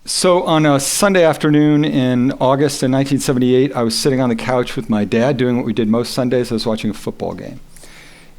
So on a Sunday afternoon in August in 1978, I was sitting on the couch with my dad doing what we did most Sundays. I was watching a football game.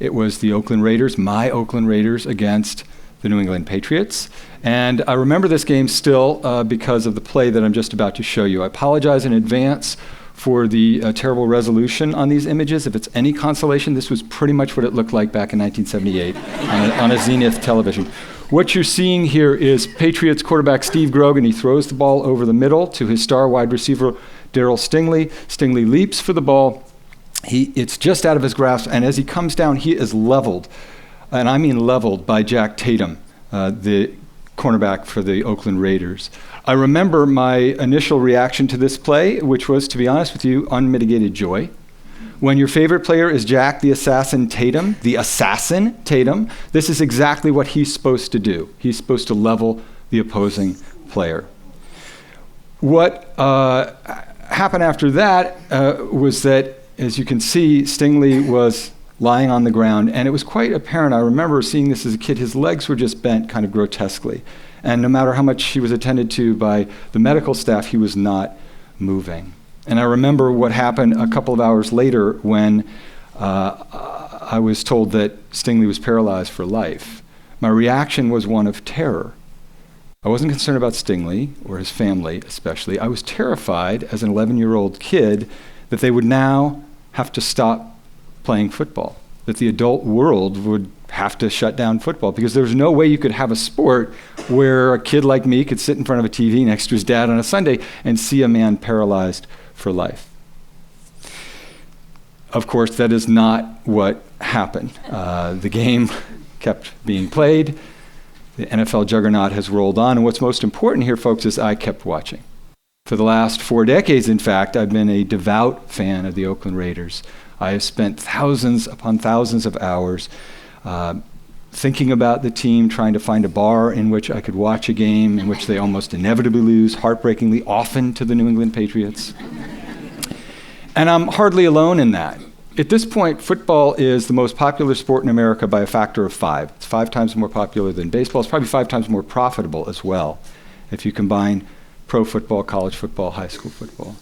It was the Oakland Raiders, my Oakland Raiders, against the New England Patriots. And I remember this game still because of the play that I'm just about to show you. I apologize in advance for the terrible resolution on these images. If it's any consolation, this was pretty much what it looked like back in 1978 on a Zenith television. What you're seeing here is Patriots quarterback Steve Grogan. He throws the ball over the middle to his star wide receiver, Darryl Stingley. Stingley leaps for the ball. It's just out of his grasp, and as he comes down, he is leveled, and I mean leveled, by Jack Tatum, the cornerback for the Oakland Raiders. I remember my initial reaction to this play, which was, to be honest with you, unmitigated joy. When your favorite player is Jack the Assassin Tatum, this is exactly what he's supposed to do. He's supposed to level the opposing player. What happened after that was that, as you can see, Stingley was lying on the ground, and it was quite apparent. I remember seeing this as a kid. His legs were just bent kind of grotesquely, and no matter how much he was attended to by the medical staff, he was not moving. And I remember what happened a couple of hours later when I was told that Stingley was paralyzed for life. My reaction was one of terror. I wasn't concerned about Stingley or his family especially. I was terrified as an 11-year-old kid that they would now have to stop playing football, that the adult world would have to shut down football, because there's no way you could have a sport where a kid like me could sit in front of a TV next to his dad on a Sunday and see a man paralyzed for life. Of course, that is not what happened. The game kept being played. The NFL juggernaut has rolled on. And what's most important here, folks, is I kept watching. For the last 4 decades, in fact, I've been a devout fan of the Oakland Raiders. I have spent thousands upon thousands of hours thinking about the team, trying to find a bar in which I could watch a game in which they almost inevitably lose, heartbreakingly often, to the New England Patriots. And I'm hardly alone in that. At this point, football is the most popular sport in America by a factor of 5. It's 5 times more popular than baseball. It's probably 5 times more profitable as well, if you combine pro football, college football, high school football.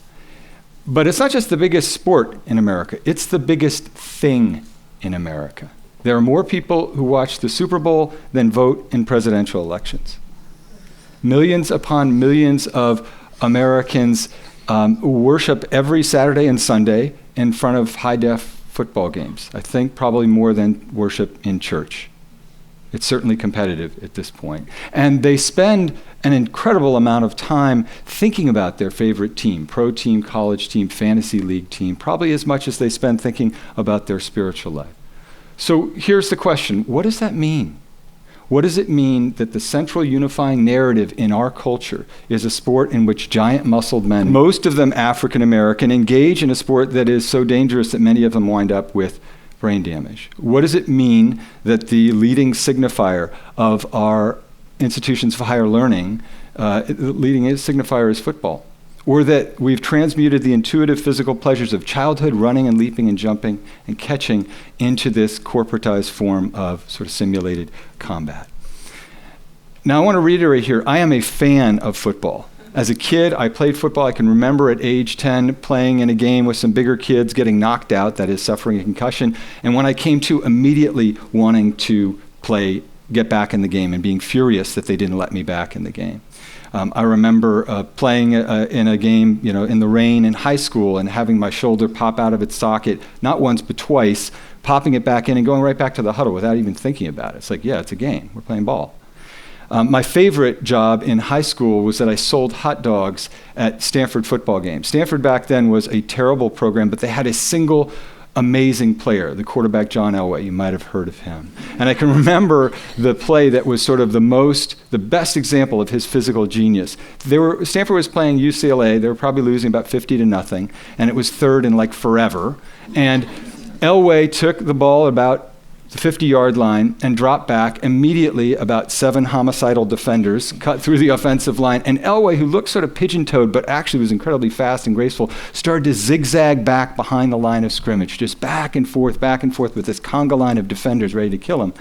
But it's not just the biggest sport in America. It's the biggest thing in America. There are more people who watch the Super Bowl than vote in presidential elections. Millions upon millions of Americans worship every Saturday and Sunday in front of high-def football games. I think probably more than worship in church. It's certainly competitive at this point. And they spend an incredible amount of time thinking about their favorite team, pro team, college team, fantasy league team, probably as much as they spend thinking about their spiritual life. So here's the question: what does that mean? What does it mean that the central unifying narrative in our culture is a sport in which giant-muscled men, most of them African American, engage in a sport that is so dangerous that many of them wind up with brain damage? What does it mean that the leading signifier of our institutions of higher learning, the leading signifier is football? Or that we've transmuted the intuitive physical pleasures of childhood, running and leaping and jumping and catching, into this corporatized form of sort of simulated combat. Now I want to reiterate here, I am a fan of football. As a kid, I played football. I can remember at age 10 playing in a game with some bigger kids, getting knocked out, that is, suffering a concussion. And when I came to, immediately wanting to get back in the game and being furious that they didn't let me back in the game. I remember playing in a game, in the rain in high school and having my shoulder pop out of its socket, not once but twice, popping it back in and going right back to the huddle without even thinking about it. It's like, yeah, it's a game. We're playing ball. My favorite job in high school was that I sold hot dogs at Stanford football games. Stanford back then was a terrible program, but they had a single amazing player, the quarterback John Elway. You might have heard of him. And I can remember the play that was sort of the best example of his physical genius. Stanford was playing UCLA. They were probably losing about 50-0, and it was third and like forever. And Elway took the ball about the 50-yard line and dropped back. Immediately, about 7 homicidal defenders cut through the offensive line. And Elway, who looked sort of pigeon-toed but actually was incredibly fast and graceful, started to zigzag back behind the line of scrimmage, just back and forth with this conga line of defenders ready to kill him.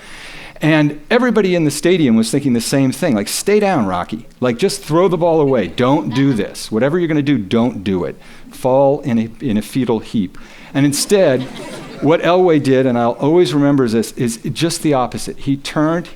And everybody in the stadium was thinking the same thing, like, stay down, Rocky. Like, just throw the ball away. Don't do this. Whatever you're going to do, don't do it. Fall in a fetal heap. And instead, what Elway did, and I'll always remember this, is just the opposite. He turned,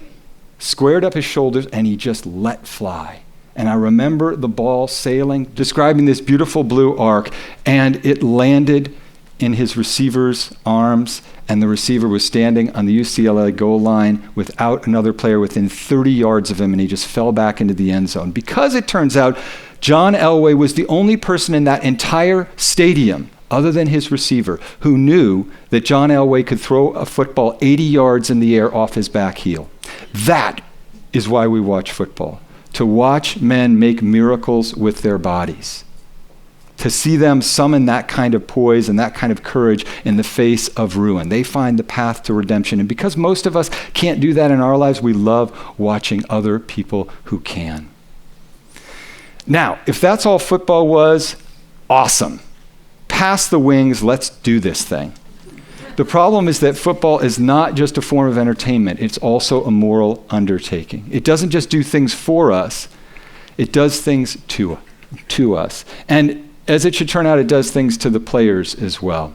squared up his shoulders, and he just let fly. And I remember the ball sailing, describing this beautiful blue arc, and it landed in his receiver's arms, and the receiver was standing on the UCLA goal line without another player within 30 yards of him, and he just fell back into the end zone. Because it turns out John Elway was the only person in that entire stadium, other than his receiver, who knew that John Elway could throw a football 80 yards in the air off his back heel. That is why we watch football, to watch men make miracles with their bodies, to see them summon that kind of poise and that kind of courage in the face of ruin. They find the path to redemption. And because most of us can't do that in our lives, we love watching other people who can. Now, if that's all football was, awesome. Pass the wings, let's do this thing. The problem is that football is not just a form of entertainment, it's also a moral undertaking. It doesn't just do things for us, it does things to us. And as it should turn out, it does things to the players as well.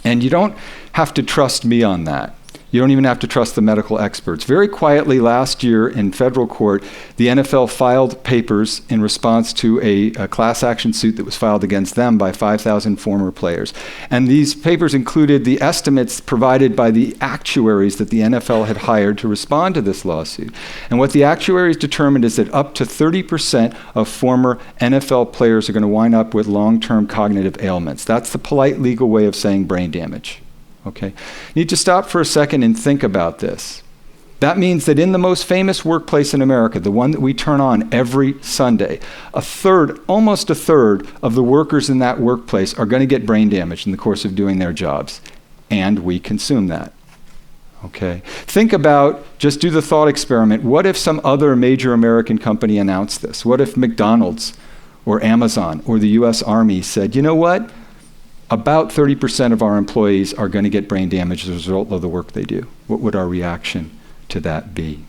And you don't have to trust me on that. You don't even have to trust the medical experts. Very quietly last year in federal court, the NFL filed papers in response to a class action suit that was filed against them by 5,000 former players. And these papers included the estimates provided by the actuaries that the NFL had hired to respond to this lawsuit. And what the actuaries determined is that up to 30% of former NFL players are going to wind up with long-term cognitive ailments. That's the polite legal way of saying brain damage. Okay. Need to stop for a second and think about this. That means that in the most famous workplace in America, the one that we turn on every Sunday, almost a third of the workers in that workplace are going to get brain damage in the course of doing their jobs. And we consume that. Okay. Think about, just do the thought experiment. What if some other major American company announced this? What if McDonald's or Amazon or the US Army said, you know what? About 30% of our employees are going to get brain damage as a result of the work they do. What would our reaction to that be?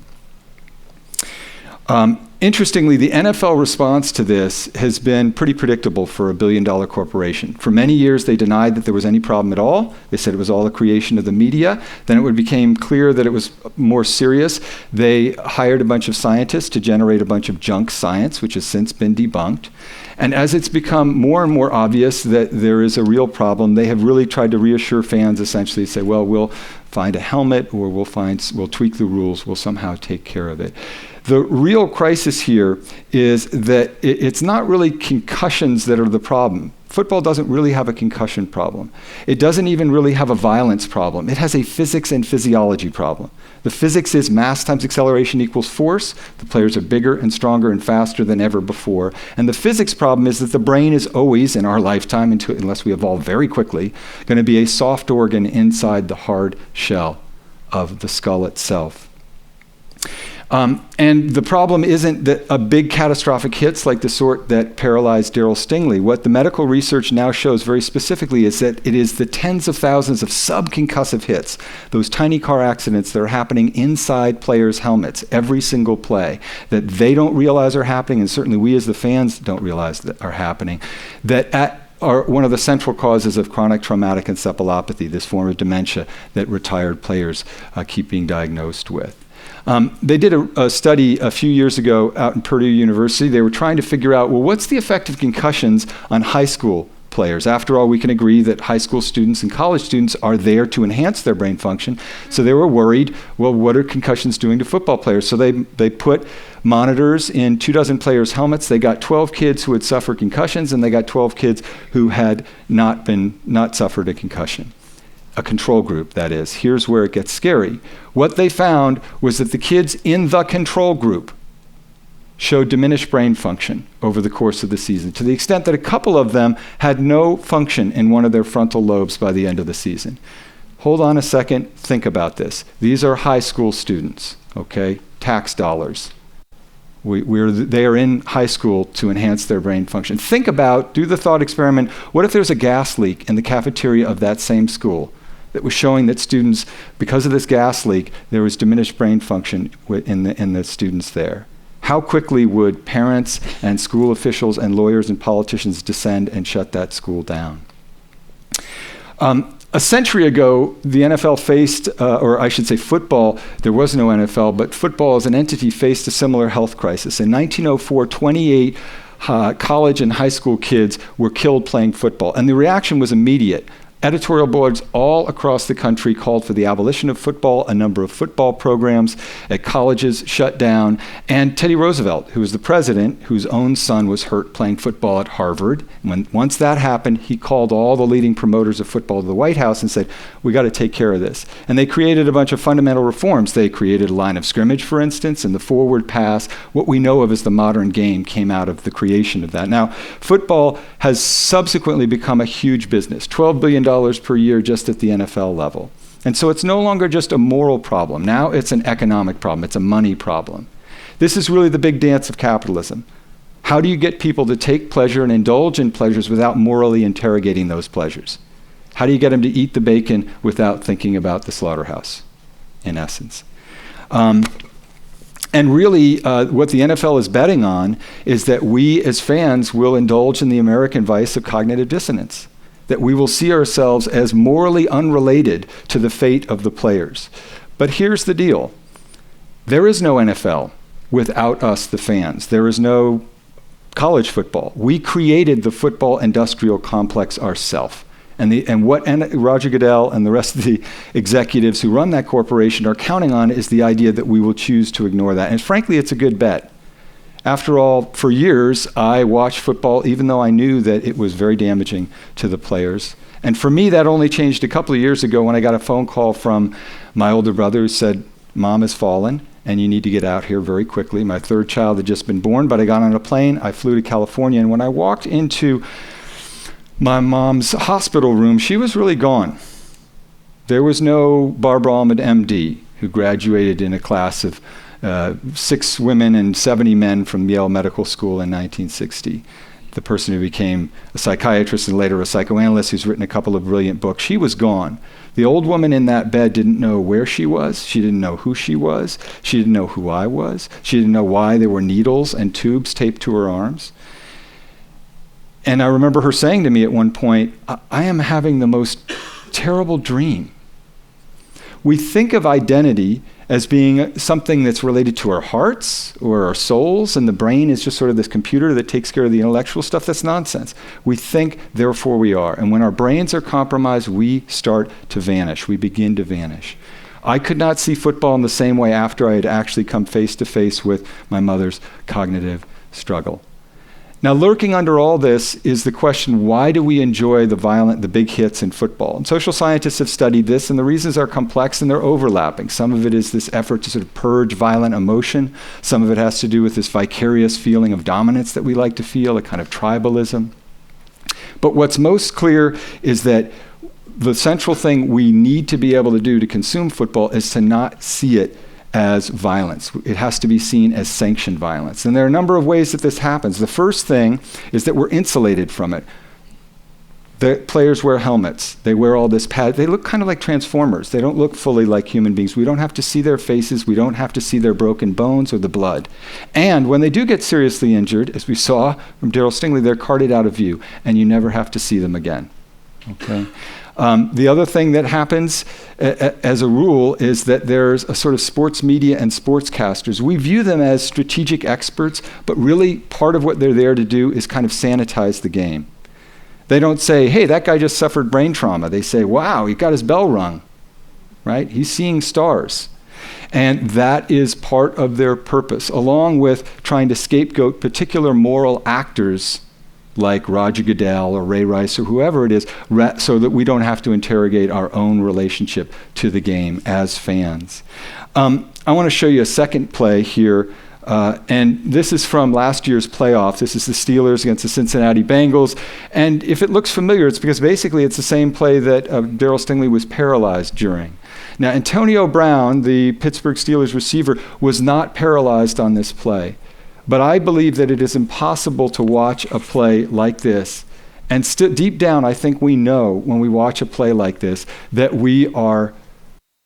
Interestingly, the NFL response to this has been pretty predictable for a billion-dollar corporation. For many years, they denied that there was any problem at all. They said it was all a creation of the media. Then it became clear that it was more serious. They hired a bunch of scientists to generate a bunch of junk science, which has since been debunked. And as it's become more and more obvious that there is a real problem, they have really tried to reassure fans, essentially say, well, we'll find a helmet, or we'll tweak the rules, we'll somehow take care of it. The real crisis here is that it's not really concussions that are the problem. Football doesn't really have a concussion problem. It doesn't even really have a violence problem. It has a physics and physiology problem. The physics is mass times acceleration equals force. The players are bigger and stronger and faster than ever before. And the physics problem is that the brain is always, in our lifetime, unless we evolve very quickly, going to be a soft organ inside the hard shell of the skull itself. And the problem isn't that a big catastrophic hits like the sort that paralyzed Darryl Stingley. What the medical research now shows very specifically is that it is the tens of thousands of subconcussive hits, those tiny car accidents that are happening inside players' helmets every single play, that they don't realize are happening, and certainly we as the fans don't realize that are happening, that are one of the central causes of chronic traumatic encephalopathy, this form of dementia that retired players keep being diagnosed with. They did a study a few years ago out in Purdue University. They were trying to figure out, well, what's the effect of concussions on high school players? After all, we can agree that high school students and college students are there to enhance their brain function. So they were worried, well, what are concussions doing to football players? So they put monitors in 24 players' helmets. They got 12 kids who had suffered concussions, and they got 12 kids who had not suffered a concussion. A control group, that is. Here's where it gets scary. What they found was that the kids in the control group showed diminished brain function over the course of the season, to the extent that a couple of them had no function in one of their frontal lobes by the end of the season. Hold on a second, think about this. These are high school students, okay? Tax dollars. They are in high school to enhance their brain function. Do the thought experiment, what if there's a gas leak in the cafeteria of that same school? that was showing that students, because of this gas leak, there was diminished brain function in the students there. How quickly would parents and school officials and lawyers and politicians descend and shut that school down? A century ago, the NFL faced, or I should say football, there was no NFL, but football as an entity faced a similar health crisis. In 1904, 28 college and high school kids were killed playing football, and the reaction was immediate. Editorial boards all across the country called for the abolition of football. A number of football programs at colleges shut down. And Teddy Roosevelt, who was the president, whose own son was hurt playing football at Harvard, once that happened, he called all the leading promoters of football to the White House and said, we got to take care of this. And they created a bunch of fundamental reforms. They created a line of scrimmage, for instance, and the forward pass. What we know of as the modern game came out of the creation of that. Now, football has subsequently become a huge business, $12 billion per year just at the NFL level. And so it's no longer just a moral problem. Now it's an economic problem. It's a money problem. This is really the big dance of capitalism. How do you get people to take pleasure and indulge in pleasures without morally interrogating those pleasures? How do you get them to eat the bacon without thinking about the slaughterhouse, in essence? And really, what the NFL is betting on is that we as fans will indulge in the American vice of cognitive dissonance, that we will see ourselves as morally unrelated to the fate of the players. But here's the deal. There is no NFL without us, the fans. There is no college football. We created the football industrial complex ourselves. And what Roger Goodell and the rest of the executives who run that corporation are counting on is the idea that we will choose to ignore that. And frankly, it's a good bet. After all, for years, I watched football even though I knew that it was very damaging to the players. And for me, that only changed a couple of years ago when I got a phone call from my older brother who said, Mom has fallen and you need to get out here very quickly. My third child had just been born, but I got on a plane, I flew to California, and when I walked into my mom's hospital room, she was really gone. There was no Barbara Almond, MD, who graduated in a class of 6 women and 70 men from Yale Medical School in 1960. The person who became a psychiatrist and later a psychoanalyst who's written a couple of brilliant books, she was gone. The old woman in that bed didn't know where she was. She didn't know who she was. She didn't know who I was. She didn't know why there were needles and tubes taped to her arms. And I remember her saying to me at one point, I am having the most terrible dream. We think of identity as being something that's related to our hearts or our souls, and the brain is just sort of this computer that takes care of the intellectual stuff. That's nonsense. We think, therefore we are. And when our brains are compromised, we start to vanish. We begin to vanish. I could not see football in the same way after I had actually come face to face with my mother's cognitive struggle. Now, lurking under all this is the question, why do we enjoy the big hits in football? And social scientists have studied this, and the reasons are complex and they're overlapping. Some of it is this effort to sort of purge violent emotion. Some of it has to do with this vicarious feeling of dominance that we like to feel, a kind of tribalism. But what's most clear is that the central thing we need to be able to do to consume football is to not see it as violence. It has to be seen as sanctioned violence. And there are a number of ways that this happens. The first thing is that we're insulated from it. The players wear helmets. They wear all this pad. They look kind of like Transformers. They don't look fully like human beings. We don't have to see their faces. We don't have to see their broken bones or the blood. And when they do get seriously injured, as we saw from Daryl Stingley, they're carted out of view, and you never have to see them again. Okay? The other thing that happens as a rule is that there's a sort of sports media and sportscasters. We view them as strategic experts, but really part of what they're there to do is kind of sanitize the game. They don't say, hey, that guy just suffered brain trauma. They say, wow, he got his bell rung, right? He's seeing stars. And that is part of their purpose, along with trying to scapegoat particular moral actors like Roger Goodell or Ray Rice or whoever it is, so that we don't have to interrogate our own relationship to the game as fans. I want to show you a second play here, and this is from last year's playoff. This is the Steelers against the Cincinnati Bengals, and if it looks familiar, it's because basically it's the same play that Daryl Stingley was paralyzed during. Now, Antonio Brown, the Pittsburgh Steelers receiver, was not paralyzed on this play. But I believe that it is impossible to watch a play like this And deep down, I think we know when we watch a play like this that we are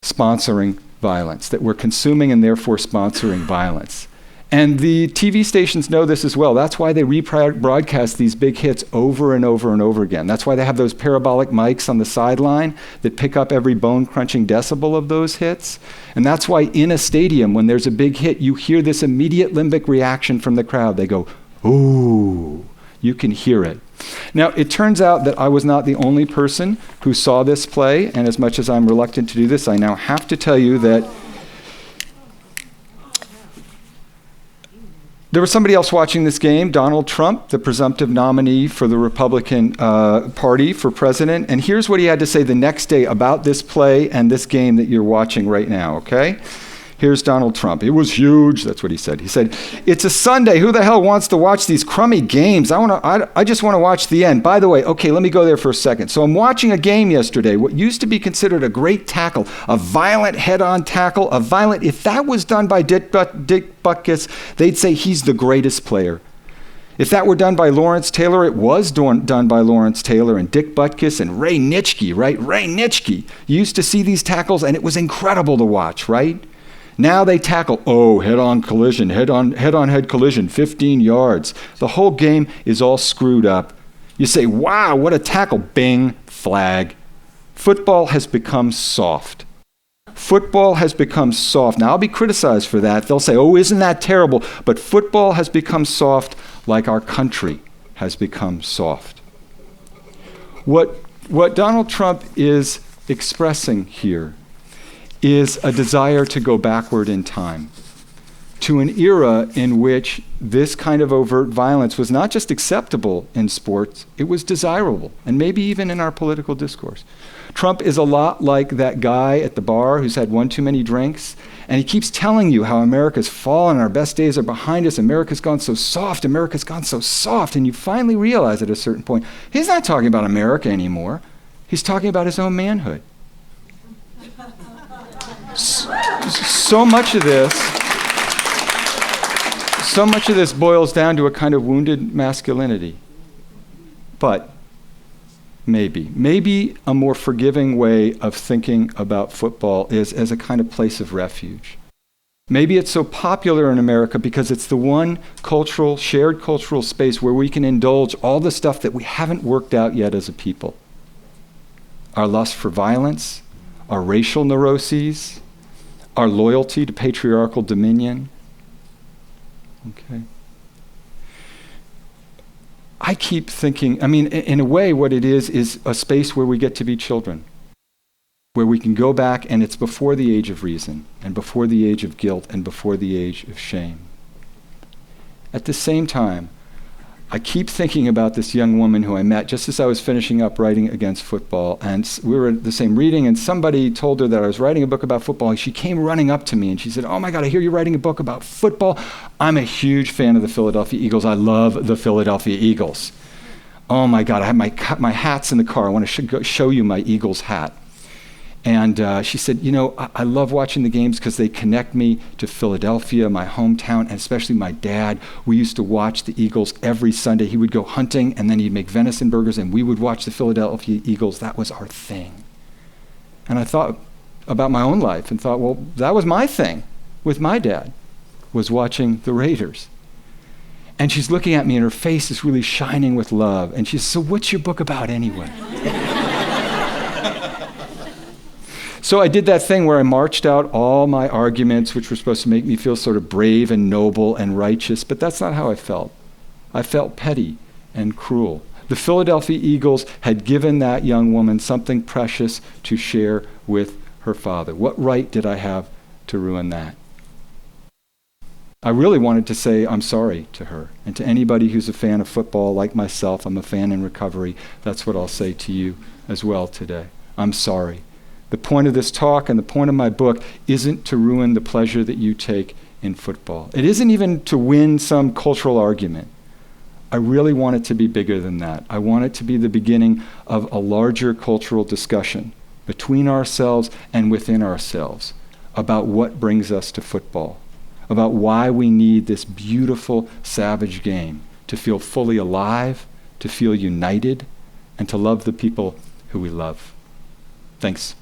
sponsoring violence, that we're consuming and therefore sponsoring violence. And the TV stations know this as well. That's why they rebroadcast these big hits over and over and over again. That's why they have those parabolic mics on the sideline that pick up every bone-crunching decibel of those hits. And that's why in a stadium, when there's a big hit, you hear this immediate limbic reaction from the crowd. They go, ooh, you can hear it. Now, it turns out that I was not the only person who saw this play, and as much as I'm reluctant to do this, I now have to tell you that there was somebody else watching this game, Donald Trump, the presumptive nominee for the Republican Party for president, and here's what he had to say the next day about this play and this game that you're watching right now, okay? Here's Donald Trump. It was huge. That's what he said. He said, "It's a Sunday. Who the hell wants to watch these crummy games? I just want to watch the end. By the way, okay, let me go there for a second. So I'm watching a game yesterday, what used to be considered a great tackle, a violent head-on tackle, if that was done by Dick Butkus, they'd say he's the greatest player. If that were done by Lawrence Taylor, it was done by Lawrence Taylor and Dick Butkus and Ray Nitschke, right? Ray Nitschke. You used to see these tackles, and it was incredible to watch, right? Now they tackle, head-on collision, head-on-head collision, 15 yards. The whole game is all screwed up. You say, wow, what a tackle. Bing, flag. Football has become soft. Football has become soft. Now, I'll be criticized for that. They'll say, isn't that terrible? But football has become soft like our country has become soft. What Donald Trump is expressing here is a desire to go backward in time to an era in which this kind of overt violence was not just acceptable in sports, it was desirable, and maybe even in our political discourse. Trump is a lot like that guy at the bar who's had one too many drinks, and he keeps telling you how America's fallen, our best days are behind us, America's gone so soft, and you finally realize at a certain point, he's not talking about America anymore, he's talking about his own manhood. So much of this boils down to a kind of wounded masculinity. But maybe a more forgiving way of thinking about football is as a kind of place of refuge. Maybe it's so popular in America because it's the one shared cultural space where we can indulge all the stuff that we haven't worked out yet as a people. Our lust for violence, our racial neuroses, our loyalty to patriarchal dominion. Okay. I keep thinking, in a way, what it is a space where we get to be children, where we can go back and it's before the age of reason, and before the age of guilt, and before the age of shame. At the same time, I keep thinking about this young woman who I met just as I was finishing up writing against football, and we were at the same reading, and somebody told her that I was writing a book about football, and she came running up to me, and she said, oh my God, I hear you're writing a book about football. I'm a huge fan of the Philadelphia Eagles. I love the Philadelphia Eagles. Oh my God, I have my hats in the car. I want to show you my Eagles hat. And she said, I love watching the games because they connect me to Philadelphia, my hometown, and especially my dad. We used to watch the Eagles every Sunday. He would go hunting, and then he'd make venison burgers, and we would watch the Philadelphia Eagles. That was our thing. And I thought about my own life and thought, well, that was my thing with my dad, was watching the Raiders. And she's looking at me, and her face is really shining with love. And she says, so what's your book about anyway? So I did that thing where I marched out all my arguments, which were supposed to make me feel sort of brave and noble and righteous, but that's not how I felt. I felt petty and cruel. The Philadelphia Eagles had given that young woman something precious to share with her father. What right did I have to ruin that? I really wanted to say I'm sorry to her. And to anybody who's a fan of football like myself, I'm a fan in recovery, that's what I'll say to you as well today. I'm sorry. The point of this talk and the point of my book isn't to ruin the pleasure that you take in football. It isn't even to win some cultural argument. I really want it to be bigger than that. I want it to be the beginning of a larger cultural discussion between ourselves and within ourselves about what brings us to football, about why we need this beautiful, savage game to feel fully alive, to feel united, and to love the people who we love. Thanks.